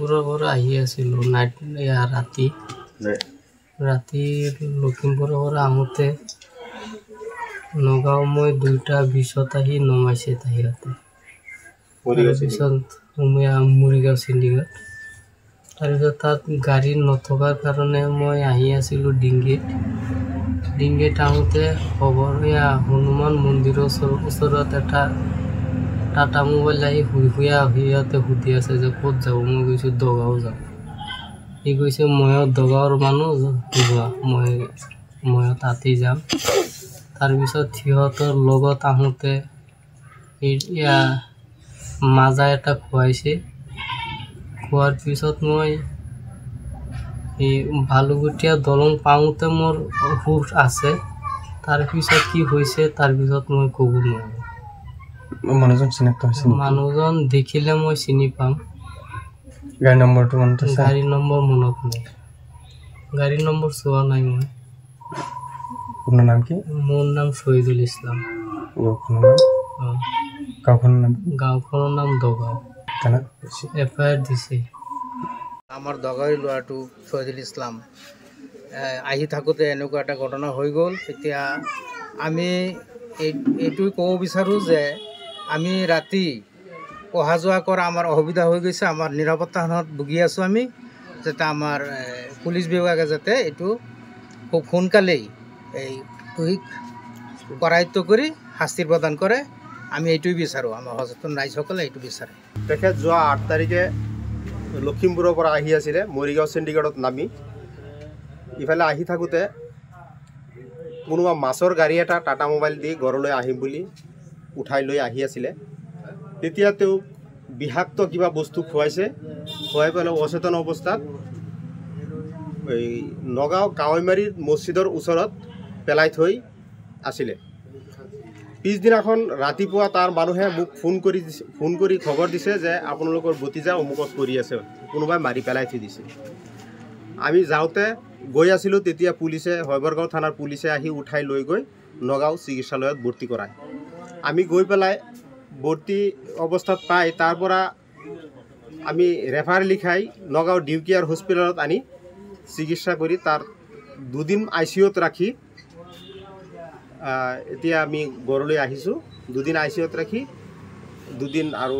লখিমপুৰৰ পৰা আহি আছিলোঁ ৰাতি লখিমপুৰৰ পৰা আহোঁতে নগাঁও মই 2:20 আহি নমাইছে তাহিহঁতে তাৰপিছত মৰিগাঁও চিণ্ডিকেট তাৰপিছত তাত গাড়ী নথকাৰ কাৰণে মই আহি আছিলোঁ ডিংগিত আহোঁতে খবৰ হনুমান মন্দিৰৰ ওচৰত এটা টাটা মোবাইল আহি সিহঁতে সুধি আছে যে ক'ত যাব মই কৈছোঁ দগাঁও যাম সি কৈছে ময়ো দগাঁৱৰ মানুহ যোৱা ময়ো তাতেই যাম তাৰপিছত সিহঁতৰ লগত আহোঁতে মাজা এটা খুৱাইছে খোৱাৰ পিছত মই এই ভালুকটীয়া দলং পাওঁতে মোৰ হুশ আছে তাৰপিছত কি হৈছে তাৰপিছত মই ক'ব নোৱাৰোঁ মানুহজন চিনাক্ত হৈছে মানুহজন দেখিলে মই চিনি পাম গাড়ী নম্বৰটো মনত আছে গাড়ী নম্বৰ মনত নাই গাড়ী নম্বৰ চোৱা নাই মই আপোনাৰ নাম কি মোৰ নাম শহীদুল ইছলাম গাঁওখনৰ নাম দগাঁও এফআইআৰ দিছে আমাৰ দগাঁৱৰ ল'ৰাটো শহীদুল ইছলাম আহি থাকোঁতে এনেকুৱা এটা ঘটনা হৈ গ'ল এতিয়া আমি এইটোৱে ক'ব বিচাৰোঁ যে আমি ৰাতি অহা যোৱা কৰা আমাৰ অসুবিধা হৈ গৈছে আমাৰ নিৰাপত্তাহীনত ভুগি আছোঁ আমি যাতে আমাৰ পুলিচ বিভাগে যাতে এইটো খুব সোনকালেই এই কৰায়ত্ব কৰি শাস্তি প্ৰদান কৰে আমি এইটোৱে বিচাৰোঁ আমাৰ সচেতন ৰাইজসকলে এইটো বিচাৰে তেখেত যোৱা 8 তাৰিখে লখিমপুৰৰ পৰা আহি আছিলে মৰিগাঁও চিণ্ডিকেটত নামি ইফালে আহি থাকোঁতে কোনোবা মাছৰ গাড়ী এটা টাটা মোবাইল দি ঘৰলৈ আহিম বুলি উঠাই লৈ আহি আছিলে তেতিয়া তেওঁ বিষাক্ত কিবা বস্তু খুৱাই পেলাই অচেতন অৱস্থাত এই নগাঁও কাৱৈমাৰীৰ মছজিদৰ ওচৰত পেলাই থৈ আছিলে পিছদিনাখন ৰাতিপুৱা তাৰ মানুহে মোক ফোন কৰি খবৰ দিছে যে আপোনালোকৰ ভতিজা অমুকত পৰি আছে কোনোবাই মাৰি পেলাই থৈ দিছে আমি যাওঁতে গৈ আছিলোঁ তেতিয়া পুলিচে হৈবৰগাঁও থানাৰ পুলিচে আহি উঠাই লৈ গৈ নগাঁও চিকিৎসালয়ত ভৰ্তি কৰায় আমি গৈ পেলাই ভৰ্তি অৱস্থাত পাই তাৰ পৰা আমি ৰেফাৰ লিখাই নগাঁও ডিউকেয়াৰ হস্পিটেলত আনি চিকিৎসা কৰি তাৰ 2 দিন ICUত ৰাখি এতিয়া আমি ঘৰলৈ আহিছোঁ 2 দিন ICUত ৰাখি 2 দিন আৰু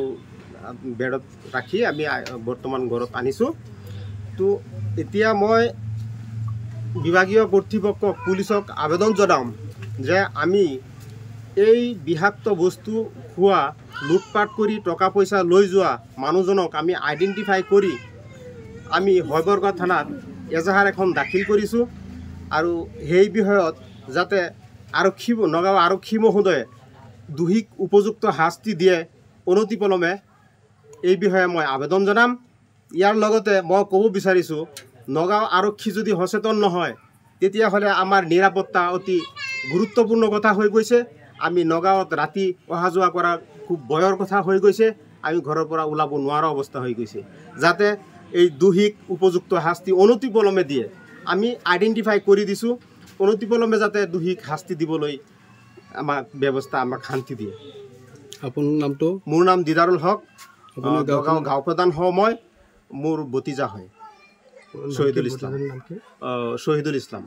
বেডত ৰাখি আমি বৰ্তমান ঘৰত আনিছোঁ তো এতিয়া মই বিভাগীয় কৰ্তৃপক্ষক পুলিচক আবেদন জনাম যে আমি এই বিষাক্ত বস্তু খোৱা লুটপাট কৰি টকা পইচা লৈ যোৱা মানুহজনক আমি আইডেণ্টিফাই কৰি আমি হৈবৰগাঁও থানাত এজাহাৰ এখন দাখিল কৰিছোঁ আৰু সেই বিষয়ত যাতে নগাঁও আৰক্ষী মহোদয়ে দোষীক উপযুক্ত শাস্তি দিয়ে অনতিপলমে এই বিষয়ে মই আবেদন জনাম ইয়াৰ লগতে মই ক'ব বিচাৰিছোঁ নগাঁও আৰক্ষী যদি সচেতন নহয় তেতিয়াহ'লে আমাৰ নিৰাপত্তা অতি গুৰুত্বপূৰ্ণ কথা হৈ গৈছে আমি নগাঁৱত ৰাতি অহা যোৱা কৰা খুব ভয়ৰ কথা হৈ গৈছে আমি ঘৰৰ পৰা ওলাব নোৱাৰা অৱস্থা হৈ গৈছে যাতে এই দোষীক উপযুক্ত শাস্তি অনতিপলমে দিয়ে আমি আইডেণ্টিফাই কৰি দিছোঁ অনতিপলমে যাতে দোষীক শাস্তি দিবলৈ আমাক ব্যৱস্থা আমাক শান্তি দিয়ে আপোনাৰ নামটো মোৰ নাম দিদাৰুল হক নগাঁও গাঁও প্ৰধান হওঁ মই মোৰ ভতিজা হয় শহীদুল ইছলাম